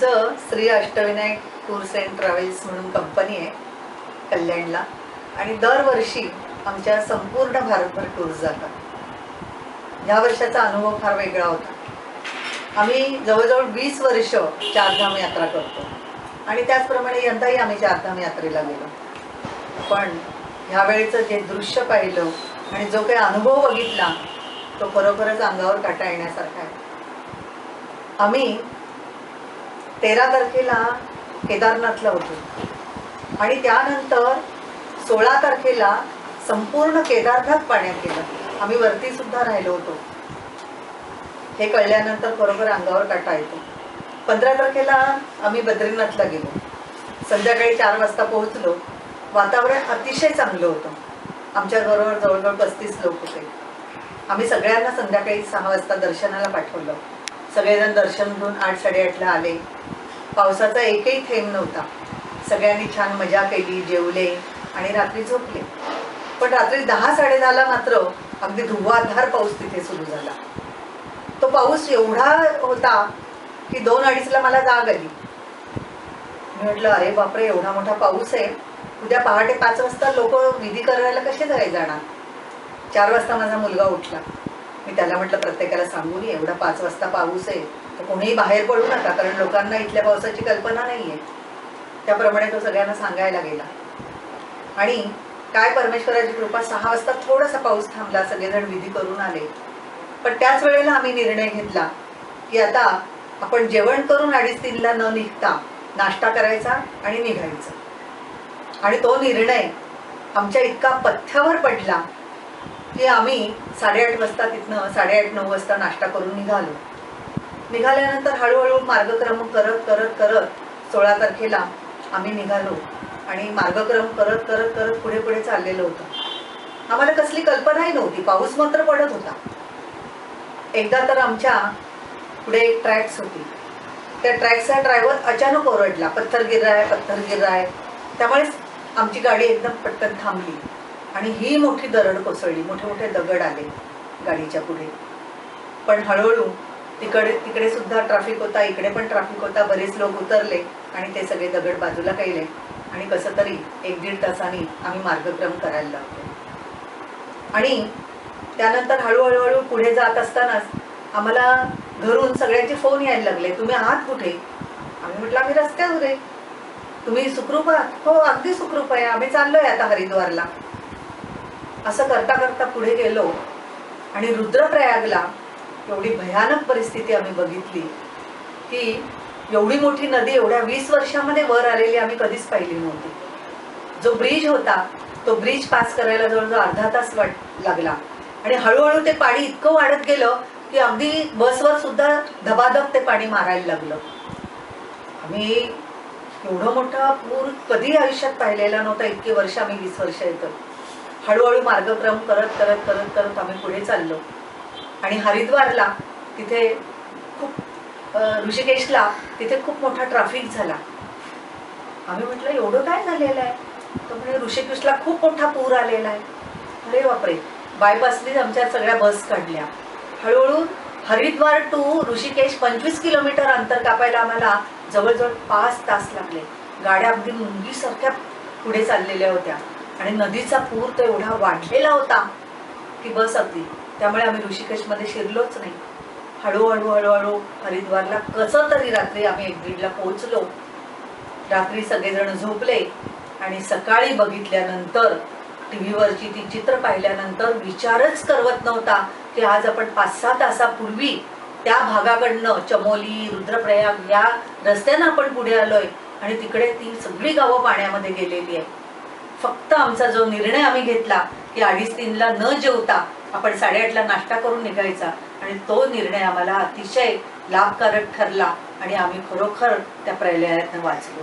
आमचं Shri Ashtavinayak tours and travels म्हणून company आहे कल्याणला आणि दरवर्षी आमच्या संपूर्ण भारतभर टूर्स जातात। या वर्षाचा अनुभव फार वेगळा होता। आम्ही जवळजवळ 20 वर्ष चारधाम यात्रा करतो आणि त्याचप्रमाणे यंदाही आम्ही चारधाम यात्रेला गेलो। पण ह्यावेळेचं जे दृश्य पाहिलं आणि जो काही अनुभव बघितला तो खरोखरच अंगावर काटा येण्यासारखा आहे। आम्ही 13 तारखेला केदारनाथला होतो आणि त्यानंतर 16 तारखेला संपूर्ण केदारनाथ पाण्यात गेलं। आम्ही वरती सुद्धा राहिलो होतो। हे कळल्यानंतर खरोखर अंगावर काटा येतो। 15 तारखेला आम्ही बद्रीनाथला गेलो। संध्याकाळी 4 वाजता पोहोचलो। वातावरण अतिशय चांगलं होतं। आमच्याबरोबर जवळजवळ 35 लोक होते। आम्ही सगळ्यांना संध्याकाळी 6 वाजता दर्शनाला पाठवलं। सगळेजण दर्शन घेऊन 8-8:30ला आले। पावसाचा एकही थेंब नव्हता। सगळ्यांनी छान मजा केली, जेवले आणि रात्री झोपले। पण रात्री 10-10:30ला मात्र अगदी धुव्वाधार पाऊस तिथे सुरू झाला। तो पाऊस एवढा होता की 2-2:30ला मला जाग आली। मी म्हटलं अरे बापरे, एवढा मोठा पाऊस आहे, उद्या पहाटे 5 वाजता लोक विधी करायला कसे जाणार। 4 वाजता माझा मुलगा उठला। मी त्याला म्हटलं प्रत्येकाला सांगू नये, एवढा 5 वाजता पाऊस आहे तर कोणीही बाहेर पडू नका, कारण लोकांना इथल्या पावसाची कल्पना नाही आहे। त्याप्रमाणे तो सगळ्यांना सांगायला गेला आणि काय परमेश्वराची कृपा, 6 वाजता थोडासा पाऊस थांबला। सगळेजण विधी करून आले। पण त्याच वेळेला आम्ही निर्णय घेतला की आता आपण जेवण करून 2:30-3ला न निघता नाश्ता करायचा आणि निघायचं। आणि तो निर्णय आमच्या इतका पथ्यावर पडला की आम्ही 8:30 वाजता तिथनं 8:30-9 वाजता नाश्ता करून निघाल्यानंतर हळूहळू मार्गक्रम करत करत करत 16 तारखेला आम्ही निघालो आणि मार्गक्रम करत करत करत पुढे पुढे चाललेलो होतो। आम्हाला कसली कल्पनाही नव्हती। पाऊस मात्र पडत होता। एकदा तर आमच्या पुढे एक ट्रॅक्स होती। त्या ट्रॅक्सचा ड्रायव्हर अचानक ओरडला, पत्थर गिर रहा है। त्यामुळे आमची गाडी एकदम पटकन थांबली आणि ही मोठी दरड कोसळली। मोठे मोठे दगड आले गाडीच्या पुढे। पण हळूहळू तिकडे सुद्धा ट्रॅफिक होता, इकडे पण ट्रॅफिक होता। बरेच लोक उतरले आणि ते सगळे दगड बाजूला केले आणि कसं तरी 1-1.5 तासांनी आम्ही मार्गक्रम करायला लागलो। आणि त्यानंतर हळूहळू पुढे जात असतानाच आम्हाला घरून सगळ्यांचे फोन यायला लागले, तुम्ही आहात कुठे? आम्ही म्हटलं आम्ही रस्त्यावर आहे। तुम्ही सुखरूप आहात? हो अगदी सुखरूप आहे, आम्ही चाललोय आता हरिद्वारला। असं करता करता पुढे गेलो आणि रुद्रप्रयागला एवढी भयानक परिस्थिती आम्ही बघितली की एवढी मोठी नदी एवढ्या 20 वर्षामध्ये वर आलेली आम्ही कधीच पाहिली नव्हती। जो ब्रिज होता तो ब्रिज पास करायला जवळजवळ अर्धा तास लागला आणि हळूहळू ते पाणी इतकं वाढत गेलं की अगदी बसवर सुद्धा धबाधब ते पाणी मारायला लागलं। आम्ही एवढा मोठा पूर कधी आयुष्यात पाहिलेला नव्हता। इतकी वर्ष आम्ही 20 वर्ष येतो। हळूहळू मार्गक्रम करत करत करत करत आम्ही पुढे चाललो आणि हरिद्वारला तिथे खूप ऋषिकेशला तिथे खूप मोठा ट्रॅफिक झाला। आम्ही म्हटलं एवढं काय झालेलं आहे? तर म्हणजे ऋषिकेशला खूप मोठा पूर आलेला आहे। अरे बापरे, बायपासनीच आमच्या सगळ्या बस काढल्या। हळूहळू हरिद्वार टू ऋषिकेश 25 किलोमीटर अंतर कापायला आम्हाला जवळजवळ 5 तास लागले। गाड्या अगदी मुंगीसारख्या पुढे चाललेल्या होत्या आणि नदीचा पूर तर एवढा वाढलेला होता की बस अगदी, त्यामुळे आम्ही ऋषिकेशमध्ये शिरलोच नाही। हळूहळू हळूहळू हरिद्वारला कसं तरी रात्री आम्ही 1-1:30ला पोहोचलो। रात्री सगळेजण झोपले आणि सकाळी बघितल्यानंतर टीव्हीवरची ती चित्र पाहिल्यानंतर विचारच करवत नव्हता की आज आपण 5-6 तासापूर्वी त्या भागाकडनं चमोली रुद्रप्रयाग या रस्त्यानं आपण पुढे आलोय आणि तिकडे ती सगळी गावं पाण्यामध्ये गेलेली आहे। फक्त आमचा जो निर्णय आम्ही घेतला की 2:30-3ला न जेवता आपण 8:30ला नाश्ता करून निघायचा आणि तो निर्णय आम्हाला अतिशय लाभकारक ठरला आणि आम्ही खरोखर त्या प्रलयातून वाचलो।